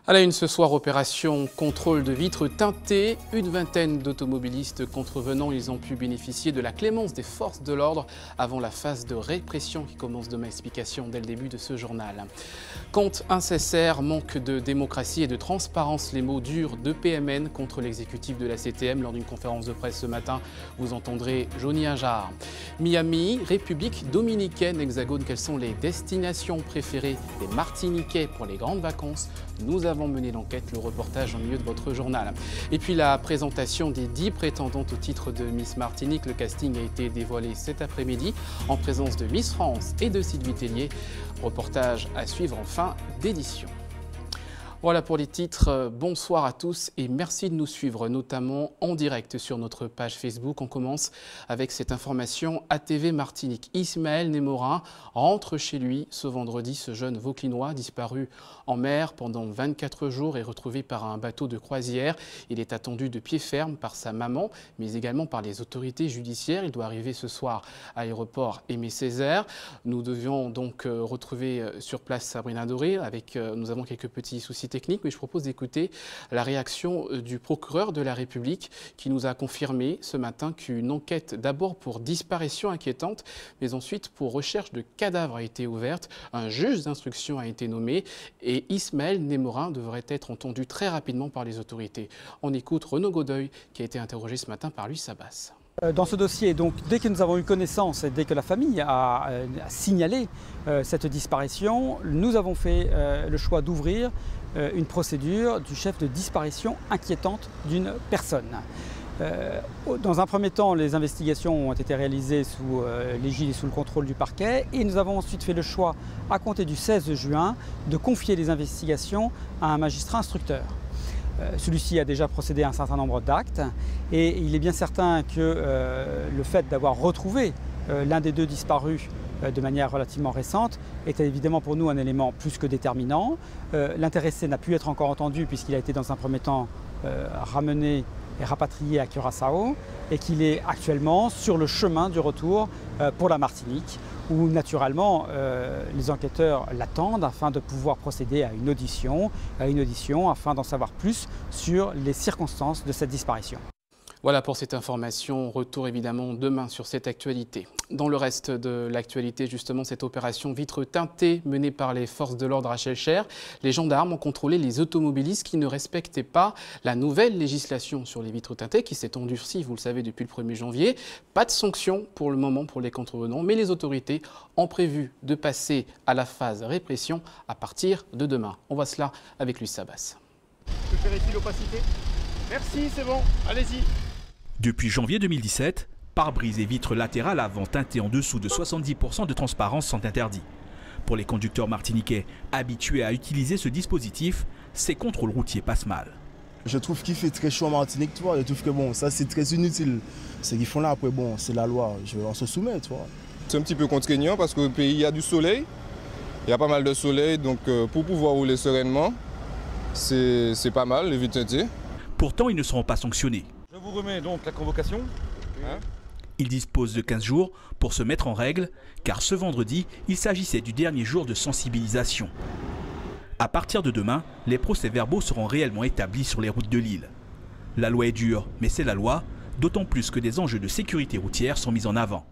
À la une ce soir, opération contrôle de vitres teintées. Une vingtaine d'automobilistes contrevenants, ils ont pu bénéficier de la clémence des forces de l'ordre avant la phase de répression qui commence demain. Explication dès le début de ce journal. Compte incessaire, manque de démocratie et de transparence, les mots durs de PMN contre l'exécutif de la CTM. Lors d'une conférence de presse ce matin, vous entendrez Johnny Ajar. Miami, République dominicaine, Hexagone, quelles sont les destinations préférées des Martiniquais pour les grandes vacances? Nous avons mené l'enquête, le reportage en milieu de votre journal. Et puis la présentation des 10 prétendantes au titre de Miss Martinique. Le casting a été dévoilé cet après-midi en présence de Miss France et de Sylvie Tellier. Reportage à suivre en fin d'édition. Voilà pour les titres. Bonsoir à tous et merci de nous suivre, notamment en direct sur notre page Facebook. On commence avec cette information ATV Martinique. Ismaël Némorin rentre chez lui ce vendredi. Ce jeune Vauclinois disparu en mer pendant 24 jours est retrouvé par un bateau de croisière. Il est attendu de pied ferme par sa maman, mais également par les autorités judiciaires. Il doit arriver ce soir à l'aéroport Aimé Césaire. Nous devions donc retrouver sur place Sabrina Doré. Nous avons quelques petits soucis technique, mais je propose d'écouter la réaction du procureur de la République qui nous a confirmé ce matin qu'une enquête d'abord pour disparition inquiétante, mais ensuite pour recherche de cadavres a été ouverte. Un juge d'instruction a été nommé et Ismaël Némorin devrait être entendu très rapidement par les autorités. On écoute Renaud Godeuil qui a été interrogé ce matin par Louis Sabas. Dans ce dossier, donc, dès que nous avons eu connaissance et dès que la famille a signalé cette disparition, nous avons fait le choix d'ouvrir une procédure du chef de disparition inquiétante d'une personne. Dans un premier temps, les investigations ont été réalisées sous l'égide et sous le contrôle du parquet et nous avons ensuite fait le choix, à compter du 16 juin, de confier les investigations à un magistrat instructeur. Celui-ci a déjà procédé à un certain nombre d'actes et il est bien certain que le fait d'avoir retrouvé l'un des deux disparus de manière relativement récente était évidemment pour nous un élément plus que déterminant. L'intéressé n'a pu être encore entendu puisqu'il a été dans un premier temps ramené et rapatrié à Curaçao et qu'il est actuellement sur le chemin du retour pour la Martinique où naturellement les enquêteurs l'attendent afin de pouvoir procéder à une audition afin d'en savoir plus sur les circonstances de cette disparition. Voilà pour cette information. Retour évidemment demain sur cette actualité. Dans le reste de l'actualité, justement, cette opération vitres teintées menée par les forces de l'ordre à Chelcher. Les gendarmes ont contrôlé les automobilistes qui ne respectaient pas la nouvelle législation sur les vitres teintées qui s'est endurcie, vous le savez, depuis le 1er janvier. Pas de sanctions pour le moment pour les contrevenants, mais les autorités ont prévu de passer à la phase répression à partir de demain. On voit cela avec Louis Sabas. Je vérifie l'opacité. Merci, c'est bon, allez-y. Depuis janvier 2017, pare-brise et vitres latérales avant teintées en dessous de 70% de transparence sont interdits. Pour les conducteurs martiniquais habitués à utiliser ce dispositif, ces contrôles routiers passent mal. Je trouve qu'il fait très chaud en Martinique, tu vois. Je trouve que bon, ça c'est très inutile. Ce qu'ils font là, après, bon, c'est la loi, on se soumet, tu vois. C'est un petit peu contraignant parce qu'au pays, il y a du soleil. Il y a pas mal de soleil, donc pour pouvoir rouler sereinement, c'est pas mal, les vitres teintées. Pourtant, ils ne seront pas sanctionnés. Je vous remets donc la convocation. Ils disposent de 15 jours pour se mettre en règle, car ce vendredi, il s'agissait du dernier jour de sensibilisation. À partir de demain, les procès-verbaux seront réellement établis sur les routes de l'île. La loi est dure, mais c'est la loi, d'autant plus que des enjeux de sécurité routière sont mis en avant.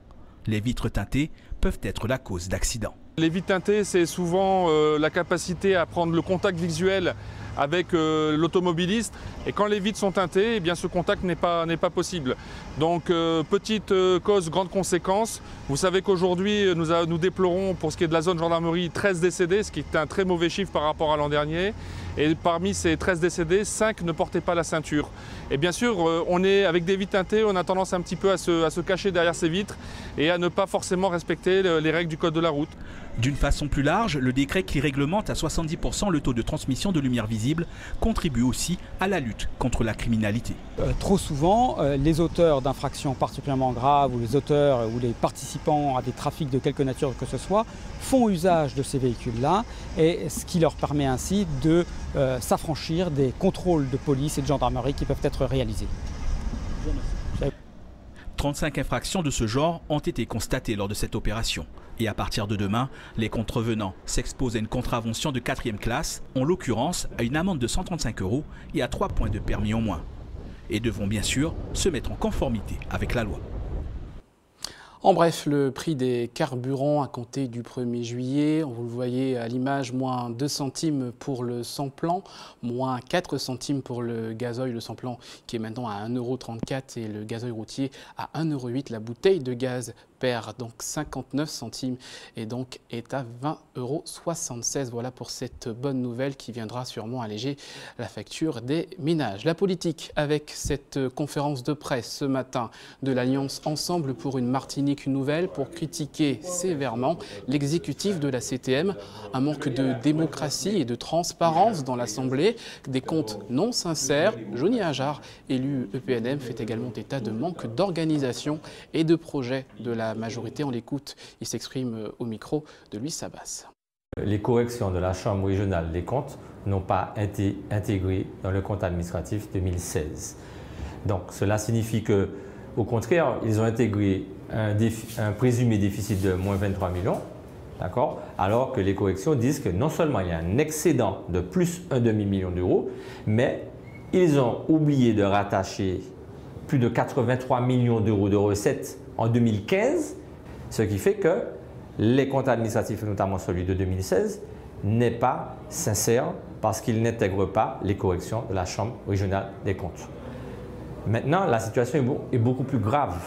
Les vitres teintées peuvent être la cause d'accidents. Les vitres teintées, c'est souvent la capacité à prendre le contact visuel avec l'automobiliste. Et quand les vitres sont teintées, eh bien, ce contact n'est pas possible. Donc petite cause, grande conséquence. Vous savez qu'aujourd'hui, nous déplorons pour ce qui est de la zone gendarmerie 13 décédés, ce qui est un très mauvais chiffre par rapport à l'an dernier. Et parmi ces 13 décédés, 5 ne portaient pas la ceinture. Et bien sûr, on est avec des vitres teintées, on a tendance un petit peu à se cacher derrière ces vitres et à ne pas forcément respecter les règles du code de la route. D'une façon plus large, le décret qui réglemente à 70% le taux de transmission de lumière visible contribue aussi à la lutte contre la criminalité. Trop souvent, les auteurs d'infractions particulièrement graves ou les auteurs ou les participants à des trafics de quelque nature que ce soit font usage de ces véhicules-là et ce qui leur permet ainsi de s'affranchir des contrôles de police et de gendarmerie qui peuvent être réalisés. 35 infractions de ce genre ont été constatées lors de cette opération. Et à partir de demain, les contrevenants s'exposent à une contravention de 4e classe, en l'occurrence à une amende de 135 € et à 3 points de permis en moins. Et devront bien sûr se mettre en conformité avec la loi. En bref, le prix des carburants à compter du 1er juillet, vous le voyez à l'image, moins 2 centimes pour le sans-plan, moins 4 centimes pour le gazoil, le sans-plan qui est maintenant à 1,34 € et le gazoil routier à 1,08 €. La bouteille de gaz perd donc 59 centimes et donc est à 20,76 €. Voilà pour cette bonne nouvelle qui viendra sûrement alléger la facture des ménages. La politique avec cette conférence de presse ce matin de l'Alliance Ensemble pour une Martinique nouvelle pour critiquer sévèrement l'exécutif de la CTM. Un manque de démocratie et de transparence dans l'Assemblée, des comptes non sincères. Johnny Ajar, élu EPNM, fait également état de manque d'organisation et de projet de la majorité. On l'écoute, il s'exprime au micro de Louis Sabas. Les corrections de la Chambre régionale des comptes n'ont pas été intégrées dans le compte administratif 2016. Donc cela signifie que, au contraire, ils ont intégré un présumé déficit de moins 23 millions, d'accord, alors que les corrections disent que non seulement il y a un excédent de plus un demi-million d'euros, mais ils ont oublié de rattacher plus de 83 millions d'euros de recettes en 2015, ce qui fait que les comptes administratifs, notamment celui de 2016, n'est pas sincère parce qu'il n'intègre pas les corrections de la Chambre régionale des comptes. Maintenant, la situation est beaucoup plus grave.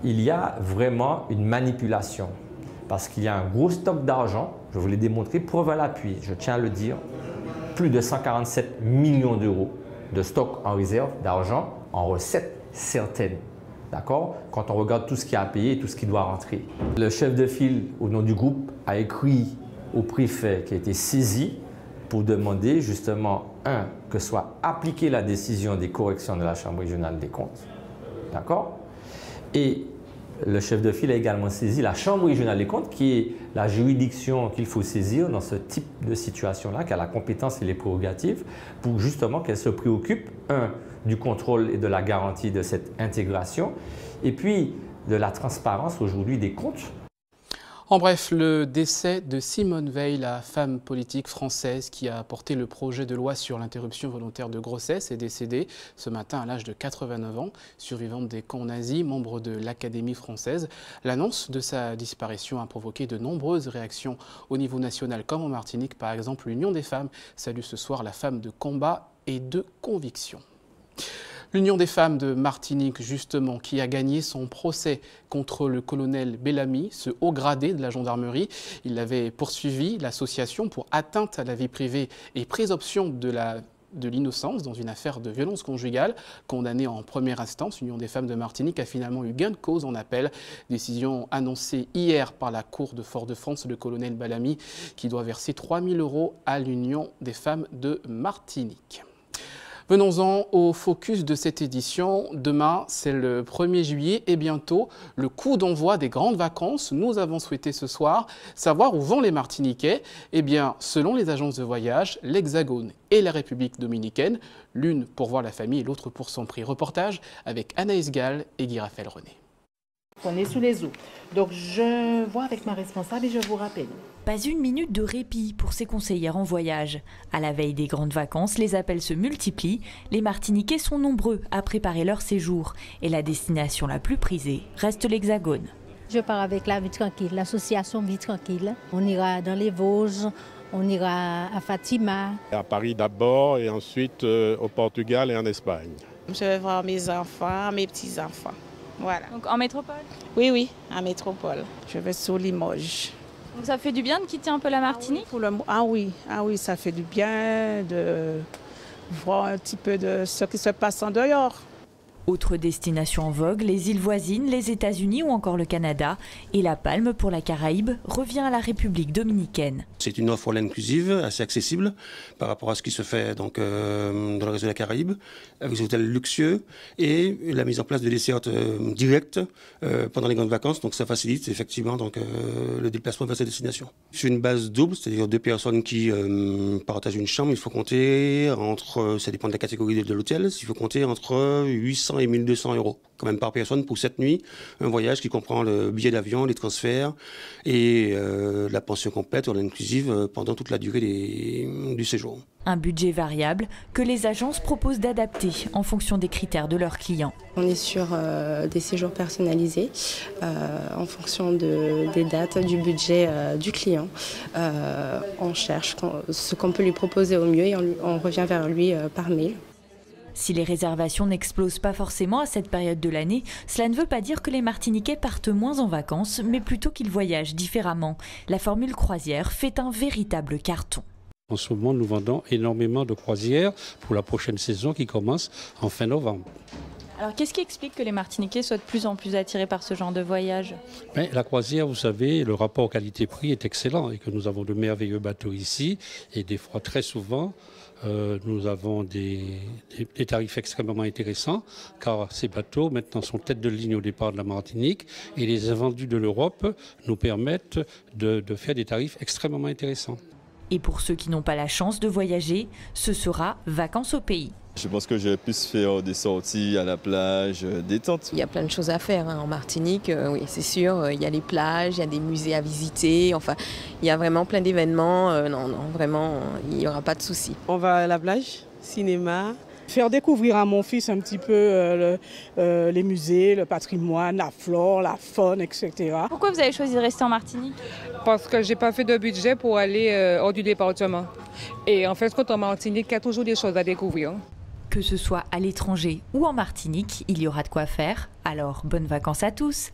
Il y a vraiment une manipulation parce qu'il y a un gros stock d'argent, je vous l'ai démontré, preuve à l'appui, je tiens à le dire, plus de 147 millions d'euros de stock en réserve d'argent en recettes certaines. D'accord? Quand on regarde tout ce qui a à payer et tout ce qui doit rentrer. Le chef de file au nom du groupe a écrit au préfet qui a été saisi pour demander justement, que soit appliquée la décision des corrections de la Chambre régionale des comptes. D'accord? Et le chef de file a également saisi la Chambre régionale des comptes, qui est la juridiction qu'il faut saisir dans ce type de situation-là, qui a la compétence et les prérogatives, pour justement qu'elle se préoccupe, du contrôle et de la garantie de cette intégration, et puis de la transparence aujourd'hui des comptes. En bref, le décès de Simone Veil, la femme politique française qui a porté le projet de loi sur l'interruption volontaire de grossesse, est décédée ce matin à l'âge de 89 ans, survivante des camps nazis, membre de l'Académie française. L'annonce de sa disparition a provoqué de nombreuses réactions au niveau national comme en Martinique. Par exemple, l'Union des femmes salue ce soir la femme de combat et de conviction. L'Union des femmes de Martinique, justement, qui a gagné son procès contre le colonel Bellamy, ce haut gradé de la gendarmerie. Il avait poursuivi l'association pour atteinte à la vie privée et présomption de l'innocence dans une affaire de violence conjugale. Condamnée en première instance, l'Union des femmes de Martinique a finalement eu gain de cause en appel. Décision annoncée hier par la Cour de Fort-de-France, le colonel Bellamy, qui doit verser 3 000 € à l'Union des femmes de Martinique. Venons-en au focus de cette édition. Demain, c'est le 1er juillet et bientôt le coup d'envoi des grandes vacances. Nous avons souhaité ce soir savoir où vont les Martiniquais. Eh bien, selon les agences de voyage, l'Hexagone et la République dominicaine, l'une pour voir la famille et l'autre pour son prix. Reportage avec Anaïs Gall et Guy Raphaël René. On est sous les eaux. Donc je vois avec ma responsable et je vous rappelle. Pas une minute de répit pour ces conseillères en voyage. À la veille des grandes vacances, les appels se multiplient. Les Martiniquais sont nombreux à préparer leur séjour. Et la destination la plus prisée reste l'Hexagone. Je pars avec la Vie Tranquille, l'association Vie Tranquille. On ira dans les Vosges, on ira à Fatima. À Paris d'abord et ensuite au Portugal et en Espagne. Je vais voir mes enfants, mes petits-enfants. Voilà. Donc en métropole? Oui, en métropole. Je vais sur Limoges. Donc ça fait du bien de quitter un peu la Martinique? Ah oui, ça fait du bien de voir un petit peu de ce qui se passe en dehors. Autre destination en vogue, les îles voisines, les États-Unis ou encore le Canada. Et la palme pour la Caraïbe revient à la République dominicaine. C'est une offre all-inclusive, assez accessible par rapport à ce qui se fait donc, dans le reste de la Caraïbe, avec des hôtels luxueux et la mise en place de dessertes directes pendant les grandes vacances. Donc ça facilite effectivement donc, le déplacement vers cette destination. C'est une base double, c'est-à-dire 2 personnes qui partagent une chambre. Il faut compter entre, ça dépend de la catégorie de l'hôtel, il faut compter entre 800 et 1 200 € quand même par personne pour cette nuit. Un voyage qui comprend le billet d'avion, les transferts et la pension complète, all inclusive, pendant toute la durée du séjour. Un budget variable que les agences proposent d'adapter en fonction des critères de leurs clients. On est sur des séjours personnalisés en fonction des dates, du budget du client. On cherche ce qu'on peut lui proposer au mieux et on revient vers lui par mail. Si les réservations n'explosent pas forcément à cette période de l'année, cela ne veut pas dire que les Martiniquais partent moins en vacances, mais plutôt qu'ils voyagent différemment. La formule croisière fait un véritable carton. En ce moment, nous vendons énormément de croisières pour la prochaine saison qui commence en fin novembre. Alors qu'est-ce qui explique que les Martiniquais soient de plus en plus attirés par ce genre de voyage? La croisière, vous savez, le rapport qualité-prix est excellent et que nous avons de merveilleux bateaux ici et des fois très souvent nous avons des tarifs extrêmement intéressants car ces bateaux maintenant sont tête de ligne au départ de la Martinique et les invendus de l'Europe nous permettent de faire des tarifs extrêmement intéressants. Et pour ceux qui n'ont pas la chance de voyager, ce sera vacances au pays. Je pense que je vais plus faire des sorties à la plage, détente. Il y a plein de choses à faire en Martinique, oui c'est sûr. Il y a les plages, il y a des musées à visiter, enfin il y a vraiment plein d'événements. Non, vraiment, il n'y aura pas de souci. On va à la plage, cinéma. Faire découvrir à mon fils un petit peu les musées, le patrimoine, la flore, la faune, etc. Pourquoi vous avez choisi de rester en Martinique? Parce que je n'ai pas fait de budget pour aller hors du département. Et en fait, quand en Martinique, il y a toujours des choses à découvrir. Que ce soit à l'étranger ou en Martinique, il y aura de quoi faire. Alors, bonnes vacances à tous!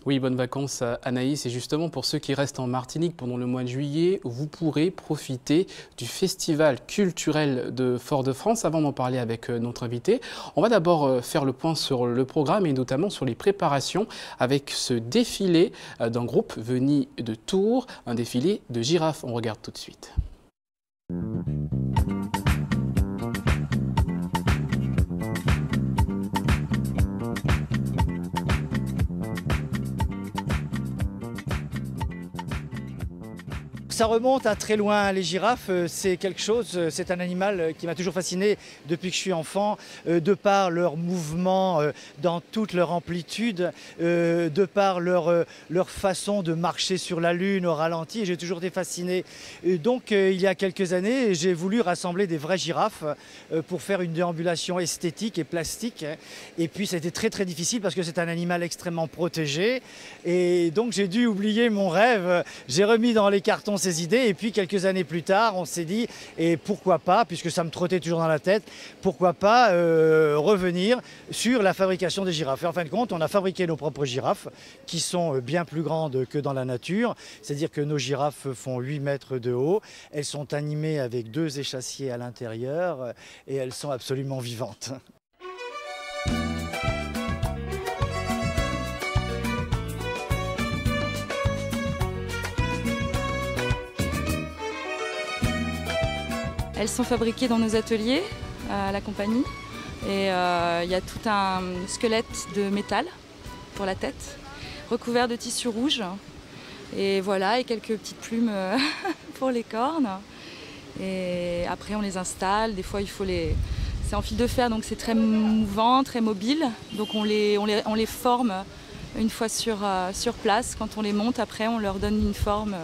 Oui, bonnes vacances à Anaïs. Et justement, pour ceux qui restent en Martinique pendant le mois de juillet, vous pourrez profiter du festival culturel de Fort-de-France. Avant d'en parler avec notre invité, on va d'abord faire le point sur le programme et notamment sur les préparations avec ce défilé d'un groupe venu de Tours, un défilé de girafes. On regarde tout de suite. Ça remonte à très loin, les girafes, c'est quelque chose, c'est un animal qui m'a toujours fasciné depuis que je suis enfant, de par leur mouvement dans toute leur amplitude, de par leur façon de marcher sur la lune au ralenti, j'ai toujours été fasciné. Donc il y a quelques années, j'ai voulu rassembler des vraies girafes pour faire une déambulation esthétique et plastique. Et puis c'était très très difficile parce que c'est un animal extrêmement protégé. Et donc j'ai dû oublier mon rêve, j'ai remis dans les cartons ces idées et puis quelques années plus tard on s'est dit et pourquoi pas, puisque ça me trottait toujours dans la tête, pourquoi pas revenir sur la fabrication des girafes. Et en fin de compte on a fabriqué nos propres girafes qui sont bien plus grandes que dans la nature, c'est-à-dire que nos girafes font 8 mètres de haut, elles sont animées avec 2 échassiers à l'intérieur et elles sont absolument vivantes. Elles sont fabriquées dans nos ateliers à la compagnie et il y a tout un squelette de métal pour la tête, recouvert de tissu rouge et voilà, et quelques petites plumes pour les cornes. Et après on les installe, des fois il faut les... C'est en fil de fer donc c'est très mouvant, très mobile, donc on les forme une fois sur place. Quand on les monte après on leur donne une forme.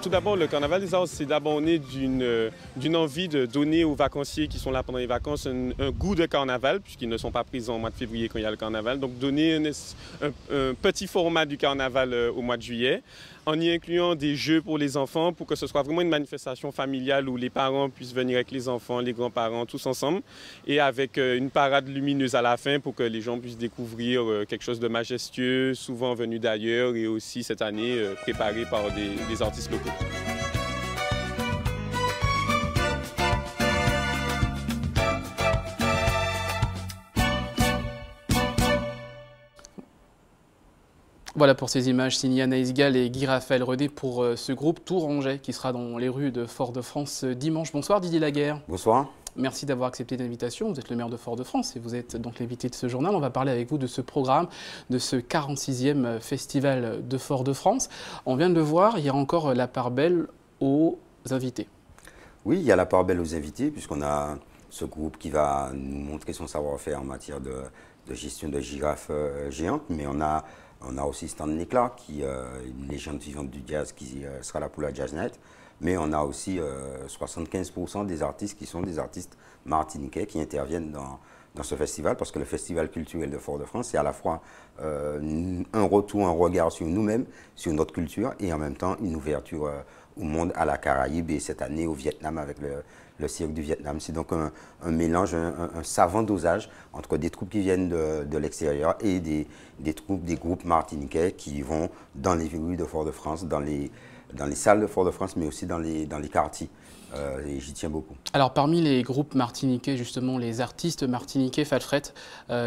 Tout d'abord, le Carnaval des Arts, c'est d'abord né d'une envie de donner aux vacanciers qui sont là pendant les vacances un goût de carnaval, puisqu'ils ne sont pas présents au mois de février quand il y a le carnaval. Donc donner un petit format du carnaval au mois de juillet, en y incluant des jeux pour les enfants, pour que ce soit vraiment une manifestation familiale où les parents puissent venir avec les enfants, les grands-parents, tous ensemble, et avec une parade lumineuse à la fin pour que les gens puissent découvrir quelque chose de majestueux, souvent venu d'ailleurs, et aussi cette année préparé par des artistes locaux. Voilà pour ces images signées Anaïs Gall et Guy Raphaël Redé pour ce groupe Tourangeais qui sera dans les rues de Fort-de-France dimanche. Bonsoir Didier Laguerre. Bonsoir. merci d'avoir accepté l'invitation. Vous êtes le maire de Fort-de-France et vous êtes donc l'invité de ce journal. On va parler avec vous de ce programme, de ce 46e festival de Fort-de-France. On vient de le voir, il y a encore la part belle aux invités. Oui, il y a la part belle aux invités, puisqu'on a ce groupe qui va nous montrer son savoir-faire en matière de gestion de girafes géantes, mais on a aussi Stanley Clarke, qui est une légende vivante du jazz, qui sera là pour la Jazz Night. Mais on a aussi 75% des artistes qui sont des artistes martiniquais qui interviennent dans ce festival, parce que le Festival culturel de Fort-de-France, c'est à la fois un retour, un regard sur nous-mêmes, sur notre culture, et en même temps une ouverture au monde, à la Caraïbe, et cette année au Vietnam avec le cirque du Vietnam. C'est donc un mélange, un savant dosage entre des troupes qui viennent de l'extérieur et des groupes martiniquais qui vont dans les rues de Fort-de-France, dans les salles de Fort-de-France, mais aussi dans les quartiers. Et j'y tiens beaucoup. Alors parmi les groupes martiniquais, justement, les artistes martiniquais, Falfret,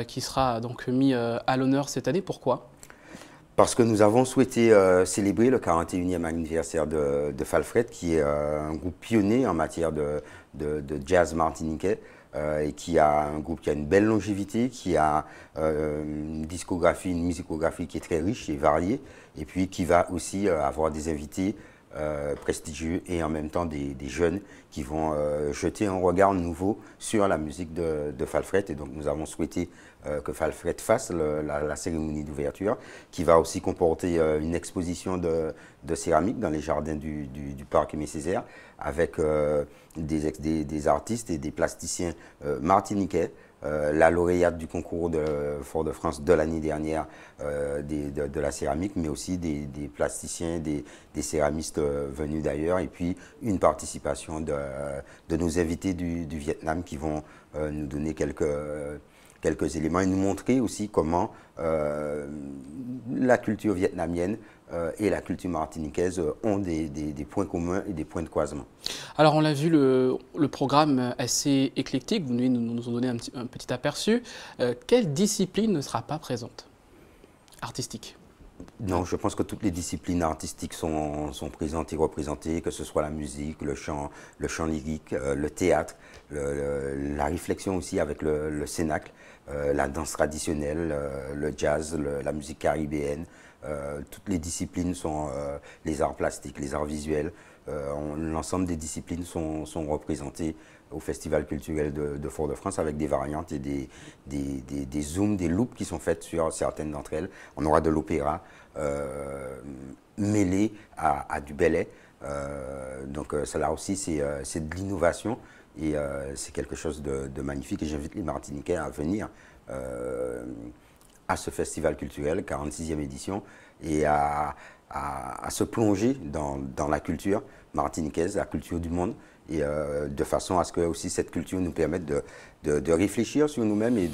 qui sera donc mis à l'honneur cette année, pourquoi ? Parce que nous avons souhaité célébrer le 41e anniversaire de Falfret, qui est un groupe pionnier en matière de jazz martiniquais, et qui a un groupe qui a une belle longévité, qui a une discographie, une musicographie qui est très riche et variée, et puis qui va aussi avoir des invités prestigieux et en même temps des jeunes qui vont jeter un regard nouveau sur la musique de Falfret. Et donc nous avons souhaité que Falfret fasse la cérémonie d'ouverture, qui va aussi comporter une exposition de céramique dans les jardins du parc Aimé Césaire, avec des artistes et des plasticiens martiniquais. La lauréate du concours de Fort-de-France de l'année dernière de la céramique, mais aussi des plasticiens, des céramistes venus d'ailleurs, et puis une participation de nos invités du Vietnam qui vont nous donner quelques éléments et nous montrer aussi comment la culture vietnamienne et la culture martiniquaise ont des points communs et des points de croisement. Alors on l'a vu, le programme assez éclectique, vous nous en donnez un petit aperçu. Quelle discipline ne sera pas présente, artistique ? Non, je pense que toutes les disciplines artistiques sont présentes et représentées, que ce soit la musique, le chant lyrique, le théâtre, la réflexion aussi avec le cénacle, la danse traditionnelle, le jazz, la musique caribéenne. Toutes les disciplines sont les arts plastiques, les arts visuels. L'ensemble des disciplines sont représentées au Festival culturel de Fort-de-France, avec des variantes et des zooms, des loupes qui sont faites sur certaines d'entre elles. On aura de l'opéra mêlé à du ballet. Donc cela aussi, c'est de l'innovation et c'est quelque chose de magnifique. Et j'invite les Martiniquais à venir à ce festival culturel, 46e édition, et à se plonger dans la culture martiniquaise, la culture du monde, et de façon à ce que aussi cette culture nous permette de réfléchir sur nous-mêmes et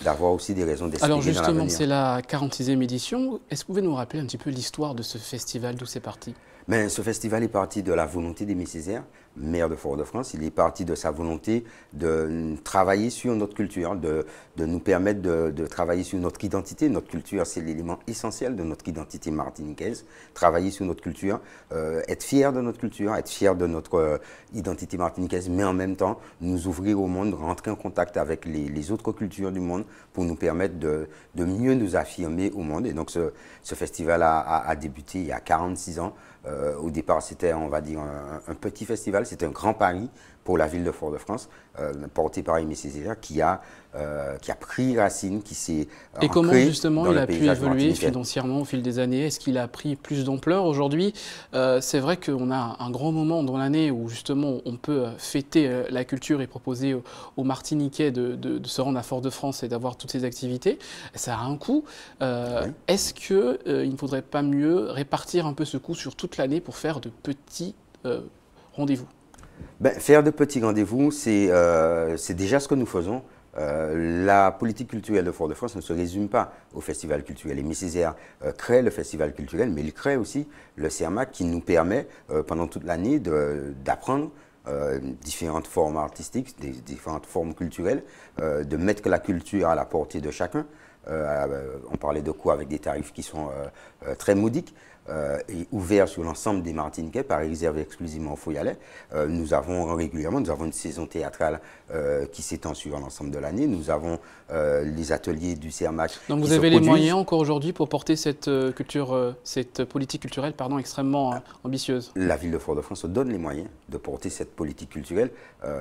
d'avoir aussi des raisons d'espérer dans l'avenir. Alors justement, c'est la 46e édition. Est-ce que vous pouvez nous rappeler un petit peu l'histoire de ce festival, d'où c'est parti ? Mais ce festival est parti de la volonté d'Aimé Césaire, maire de Fort-de-France. Il est parti de sa volonté de travailler sur notre culture, de nous permettre de travailler sur notre identité. Notre culture, c'est l'élément essentiel de notre identité martiniquaise. Travailler sur notre culture, être fier de notre culture, être fier de notre identité martiniquaise, mais en même temps nous ouvrir au monde, rentrer en contact avec les autres cultures du monde pour nous permettre de mieux nous affirmer au monde. Et donc ce festival a débuté il y a 46 ans. Au départ, c'était, on va dire, un petit festival, c'était un grand pari pour la ville de Fort-de-France, porté par Aimé Césaire, qui a pris racine, qui s'est ancré. Et comment justement il a pu évoluer financièrement au fil des années? Est-ce qu'il a pris plus d'ampleur aujourd'hui? C'est vrai qu'on a un grand moment dans l'année où justement on peut fêter la culture et proposer aux Martiniquais de se rendre à Fort-de-France et d'avoir toutes ces activités. Ça a un coût. Oui. Est-ce qu'il ne faudrait pas mieux répartir un peu ce coût sur toute l'année pour faire de petits rendez-vous? Faire de petits rendez-vous, c'est déjà ce que nous faisons. La politique culturelle de Fort-de-France ne se résume pas au festival culturel. Aimé Césaire crée le festival culturel, mais il crée aussi le CERMAC qui nous permet pendant toute l'année d'apprendre différentes formes artistiques, différentes formes culturelles, de mettre la culture à la portée de chacun. On parlait de quoi avec des tarifs qui sont très modiques. est ouvert sur l'ensemble des Martiniquais, pas réservé exclusivement aux Foyalais. Nous avons régulièrement, nous avons une saison théâtrale qui s'étend sur l'ensemble de l'année. Nous avons les ateliers du CERMAC. Donc vous avez les moyens encore aujourd'hui pour porter cette politique culturelle extrêmement ambitieuse. La ville de Fort-de-France se donne les moyens de porter cette politique culturelle.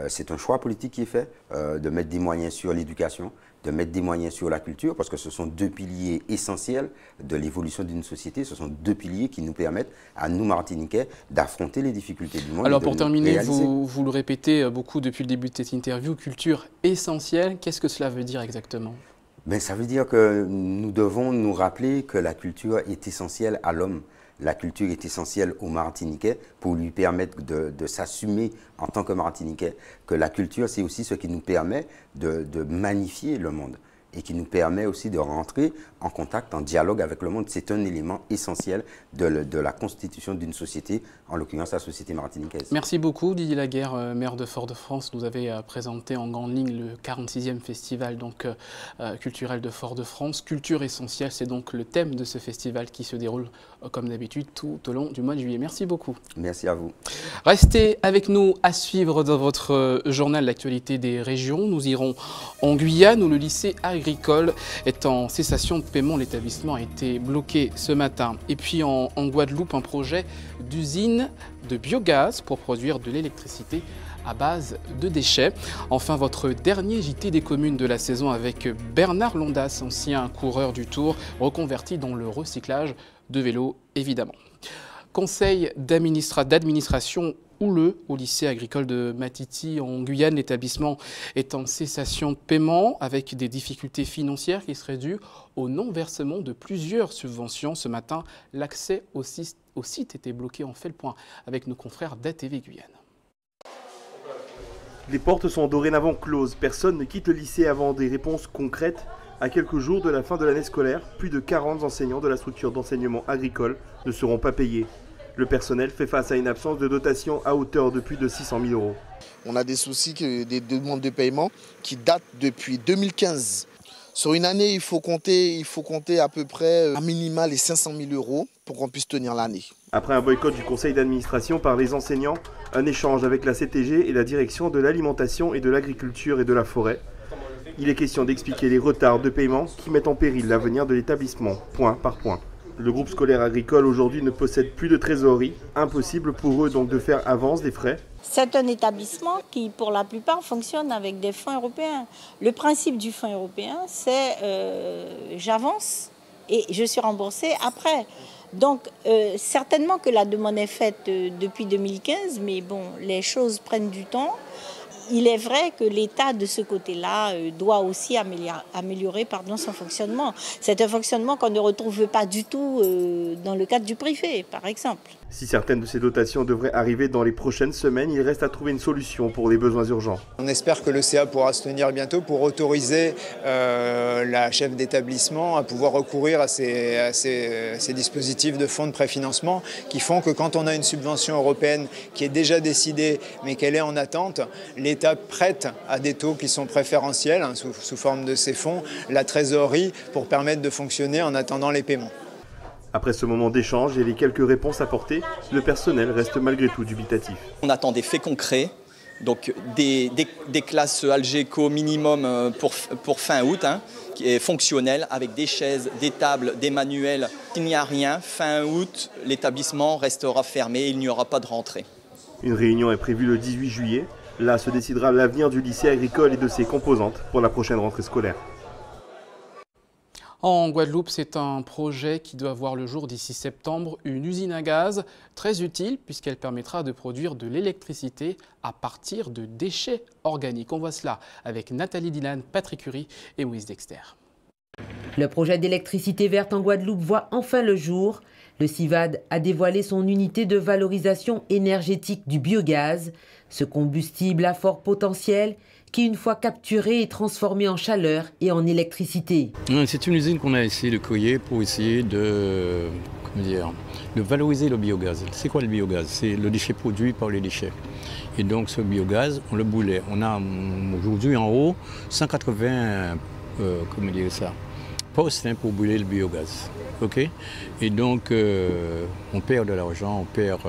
C'est un choix politique qui est fait, de mettre des moyens sur l'éducation, de mettre des moyens sur la culture, parce que ce sont deux piliers essentiels de l'évolution d'une société. Ce sont deux piliers qui nous permettent, à nous Martiniquais, d'affronter les difficultés du monde. Alors pour terminer, vous le répétez beaucoup depuis le début de cette interview, culture essentielle, qu'est-ce que cela veut dire exactement ? Ben, ça veut dire que nous devons nous rappeler que la culture est essentielle à l'homme. La culture est essentielle aux Martiniquais pour lui permettre de s'assumer en tant que Martiniquais. Que la culture, c'est aussi ce qui nous permet de magnifier le monde et qui nous permet aussi de rentrer en contact, en dialogue avec le monde. C'est un élément essentiel de la constitution d'une société, en l'occurrence la société martiniquaise. Merci beaucoup Didier Laguerre, maire de Fort-de-France. Nous avez présenté en grande ligne le 46e festival culturel de Fort-de-France. Culture essentielle, c'est donc le thème de ce festival qui se déroule comme d'habitude tout au long du mois de juillet. Merci beaucoup. Merci à vous. Restez avec nous à suivre dans votre journal l'actualité des régions. Nous irons en Guyane où le lycée agricole est en cessation de paiement. L'établissement a été bloqué ce matin. Et puis en Guadeloupe, un projet d'usine de biogaz pour produire de l'électricité à base de déchets. Enfin, votre dernier JT des communes de la saison avec Bernard Londas, ancien coureur du Tour, reconverti dans le recyclage de vélos, évidemment. Conseil d'administration houleux au lycée agricole de Matiti en Guyane. L'établissement est en cessation de paiement avec des difficultés financières qui seraient dues au non-versement de plusieurs subventions. Ce matin, l'accès au site était bloqué. On fait le point avec nos confrères d'ATV Guyane. Les portes sont dorénavant closes. Personne ne quitte le lycée avant des réponses concrètes. À quelques jours de la fin de l'année scolaire, plus de 40 enseignants de la structure d'enseignement agricole ne seront pas payés. Le personnel fait face à une absence de dotation à hauteur de plus de 600 000 €. On a des soucis, des demandes de paiement qui datent depuis 2015. Sur une année, il faut compter à peu près un minimal les 500 000 € pour qu'on puisse tenir l'année. Après un boycott du conseil d'administration par les enseignants, un échange avec la CTG et la direction de l'alimentation et de l'agriculture et de la forêt, il est question d'expliquer les retards de paiement qui mettent en péril l'avenir de l'établissement, point par point. Le groupe scolaire agricole aujourd'hui ne possède plus de trésorerie. Impossible pour eux donc de faire avance des frais. C'est un établissement qui, pour la plupart, fonctionne avec des fonds européens. Le principe du fonds européen, c'est j'avance et je suis remboursée après. Donc, certainement que la demande est faite depuis 2015, mais bon, les choses prennent du temps. Il est vrai que l'État, de ce côté-là, doit aussi améliorer son fonctionnement. C'est un fonctionnement qu'on ne retrouve pas du tout dans le cadre du privé, par exemple. Si certaines de ces dotations devraient arriver dans les prochaines semaines, il reste à trouver une solution pour les besoins urgents. On espère que le CA pourra se tenir bientôt pour autoriser la chef d'établissement à pouvoir recourir à ces dispositifs de fonds de préfinancement qui font que quand on a une subvention européenne qui est déjà décidée mais qu'elle est en attente, l'État prête à des taux qui sont préférentiels sous forme de ces fonds la trésorerie pour permettre de fonctionner en attendant les paiements. Après ce moment d'échange et les quelques réponses apportées, le personnel reste malgré tout dubitatif. On attend des faits concrets, donc des classes Algeco minimum pour fin août, qui est fonctionnel, avec des chaises, des tables, des manuels. S'il n'y a rien, fin août, l'établissement restera fermé, il n'y aura pas de rentrée. Une réunion est prévue le 18 juillet. Là se décidera l'avenir du lycée agricole et de ses composantes pour la prochaine rentrée scolaire. En Guadeloupe, c'est un projet qui doit voir le jour d'ici septembre, une usine à gaz très utile puisqu'elle permettra de produire de l'électricité à partir de déchets organiques. On voit cela avec Nathalie Dylan, Patrick Curie et Moïse Dexter. Le projet d'électricité verte en Guadeloupe voit enfin le jour. Le CIVAD a dévoilé son unité de valorisation énergétique du biogaz, ce combustible à fort potentiel qui, une fois capturé, est transformé en chaleur et en électricité. C'est une usine qu'on a essayé de créer pour essayer de valoriser le biogaz. C'est quoi le biogaz? C'est le déchet produit par les déchets. Et donc ce biogaz, on le brûlait. On a aujourd'hui en haut 180 poste pour brûler le biogaz. Okay, et donc, on perd de l'argent, on perd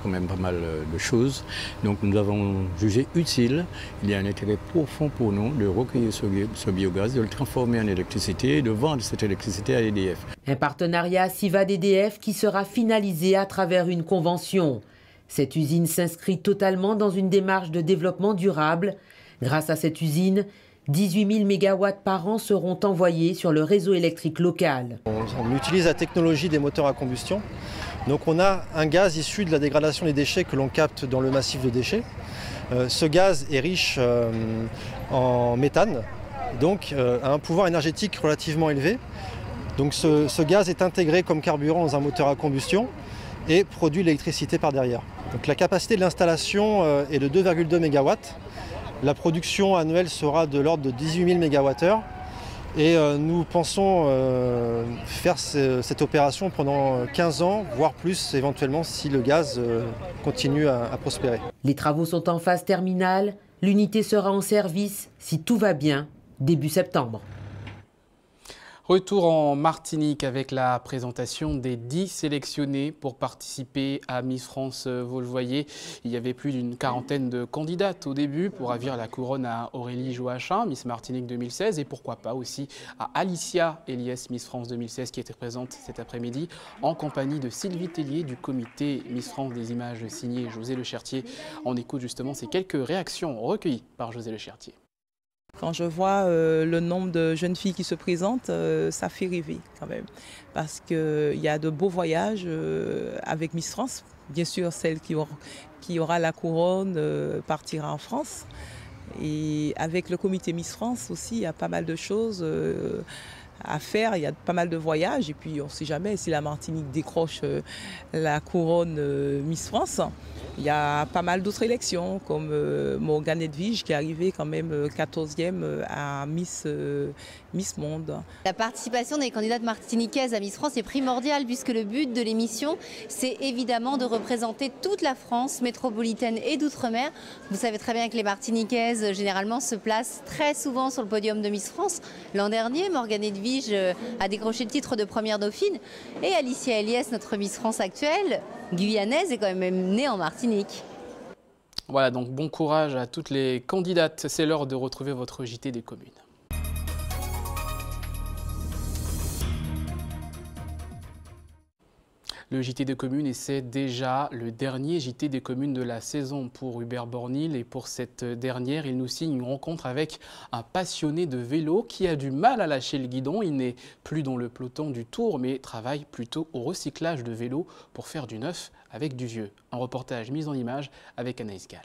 quand même pas mal de choses. Donc, nous avons jugé utile, il y a un intérêt profond pour nous de recueillir ce biogaz, de le transformer en électricité et de vendre cette électricité à EDF. Un partenariat CIVAD-EDF qui sera finalisé à travers une convention. Cette usine s'inscrit totalement dans une démarche de développement durable. Grâce à cette usine, 18 000 MW par an seront envoyés sur le réseau électrique local. On utilise la technologie des moteurs à combustion. Donc on a un gaz issu de la dégradation des déchets que l'on capte dans le massif de déchets. Ce gaz est riche en méthane, donc a un pouvoir énergétique relativement élevé. Donc ce gaz est intégré comme carburant dans un moteur à combustion et produit l'électricité par derrière. Donc la capacité de l'installation est de 2,2 MW. La production annuelle sera de l'ordre de 18 000 MWh et nous pensons faire cette opération pendant 15 ans, voire plus éventuellement si le gaz continue à prospérer. Les travaux sont en phase terminale. L'unité sera en service, si tout va bien, début septembre. Retour en Martinique avec la présentation des 10 sélectionnés pour participer à Miss France. Vous le voyez, il y avait plus d'une quarantaine de candidates au début pour ravir la couronne à Aurélie Joachim, Miss Martinique 2016, et pourquoi pas aussi à Alicia Eliès, Miss France 2016, qui était présente cet après-midi en compagnie de Sylvie Tellier du comité Miss France des images signées José Lechertier. On écoute justement ces quelques réactions recueillies par José Lechertier. Quand je vois le nombre de jeunes filles qui se présentent, ça fait rêver quand même. Parce qu'il y a de beaux voyages avec Miss France. Bien sûr, celle qui aura la couronne partira en France. Et avec le comité Miss France aussi, il y a pas mal de choses à faire. Il y a pas mal de voyages. Et puis, on ne sait jamais si la Martinique décroche la couronne Miss France. Il y a pas mal d'autres élections, comme Morgane Edwige, qui est arrivée quand même 14e à Miss Monde. La participation des candidates martiniquaises à Miss France est primordiale, puisque le but de l'émission, c'est évidemment de représenter toute la France métropolitaine et d'outre-mer. Vous savez très bien que les Martiniquaises, généralement, se placent très souvent sur le podium de Miss France. L'an dernier, Morgane Edwige a décroché le titre de première dauphine. Et Alicia Eliès, notre Miss France actuelle, guyanaise, est quand même née en Martinique. Voilà, donc bon courage à toutes les candidates. C'est l'heure de retrouver votre JT des communes. Le JT des communes, et c'est déjà le dernier JT des communes de la saison pour Hubert Bornil. Et pour cette dernière, il nous signe une rencontre avec un passionné de vélo qui a du mal à lâcher le guidon. Il n'est plus dans le peloton du Tour, mais travaille plutôt au recyclage de vélos pour faire du neuf avec du vieux. Un reportage mis en image avec Anaïs Gall.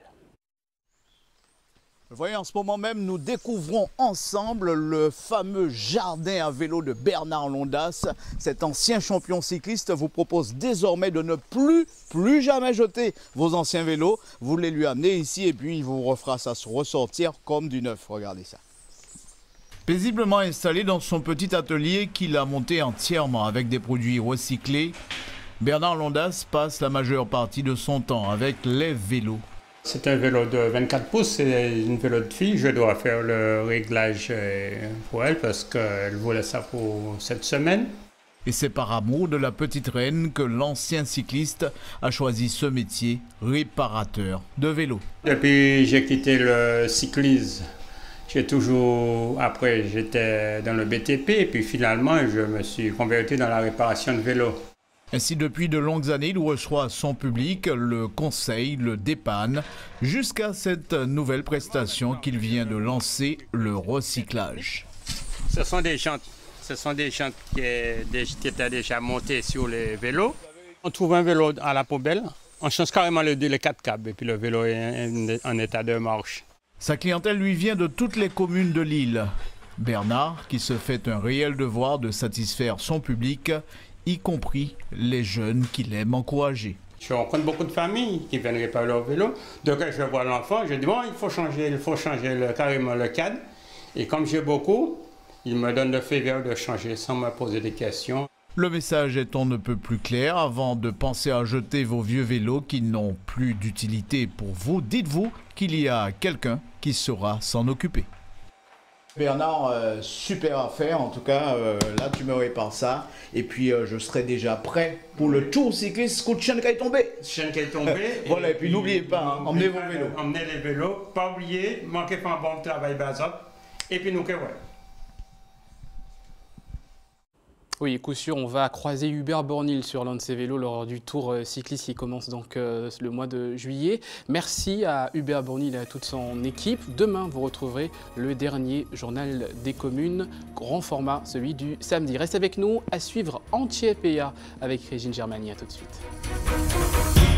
Vous voyez, en ce moment même, nous découvrons ensemble le fameux jardin à vélo de Bernard Londas. Cet ancien champion cycliste vous propose désormais de ne plus jamais jeter vos anciens vélos. Vous les lui amenez ici et puis il vous refera ça se ressortir comme du neuf. Regardez ça. Paisiblement installé dans son petit atelier qu'il a monté entièrement avec des produits recyclés, Bernard Londas passe la majeure partie de son temps avec les vélos. C'est un vélo de 24 pouces, c'est une vélo de fille. Je dois faire le réglage pour elle parce qu'elle voulait ça pour cette semaine. Et c'est par amour de la petite reine que l'ancien cycliste a choisi ce métier, réparateur de vélos. Depuis j'ai quitté le cyclisme, après j'étais dans le BTP et puis finalement je me suis converti dans la réparation de vélos. Ainsi, depuis de longues années, il reçoit son public, le conseille, le dépanne, jusqu'à cette nouvelle prestation qu'il vient de lancer, le recyclage. Ce sont des jantes qui étaient déjà montées sur les vélos. On trouve un vélo à la poubelle, on change carrément les 4 câbles et puis le vélo est en état de marche. Sa clientèle lui vient de toutes les communes de l'île. Bernard, qui se fait un réel devoir de satisfaire son public, y compris les jeunes qu'il aime encourager. Je rencontre beaucoup de familles qui viennent réparer leur vélo. Donc je vois l'enfant, je dis bon, il faut changer carrément le cadre. Et comme j'ai beaucoup, il me donne le feu vert de changer sans me poser des questions. Le message est on ne peut plus clair. Avant de penser à jeter vos vieux vélos qui n'ont plus d'utilité pour vous, dites-vous qu'il y a quelqu'un qui saura s'en occuper. Bernard, super affaire, en tout cas, là tu me répares ça, et puis je serai déjà prêt pour le tour cycliste coup de chaîne qui est tombé. Chaîne qui est tombée. Voilà, et puis n'oubliez pas, hein, emmenez vos vélos. Emmenez les vélos, pas oublier, manquez pas un bon travail basop, et puis nous que ouais. Oui, coup sûr, on va croiser Hubert Bornil sur l'un de ses vélos lors du Tour cycliste qui commence donc le mois de juillet. Merci à Hubert Bornil et à toute son équipe. Demain, vous retrouverez le dernier journal des communes, grand format, celui du samedi. Restez avec nous, à suivre Entier PA avec Régine Germani. À tout de suite.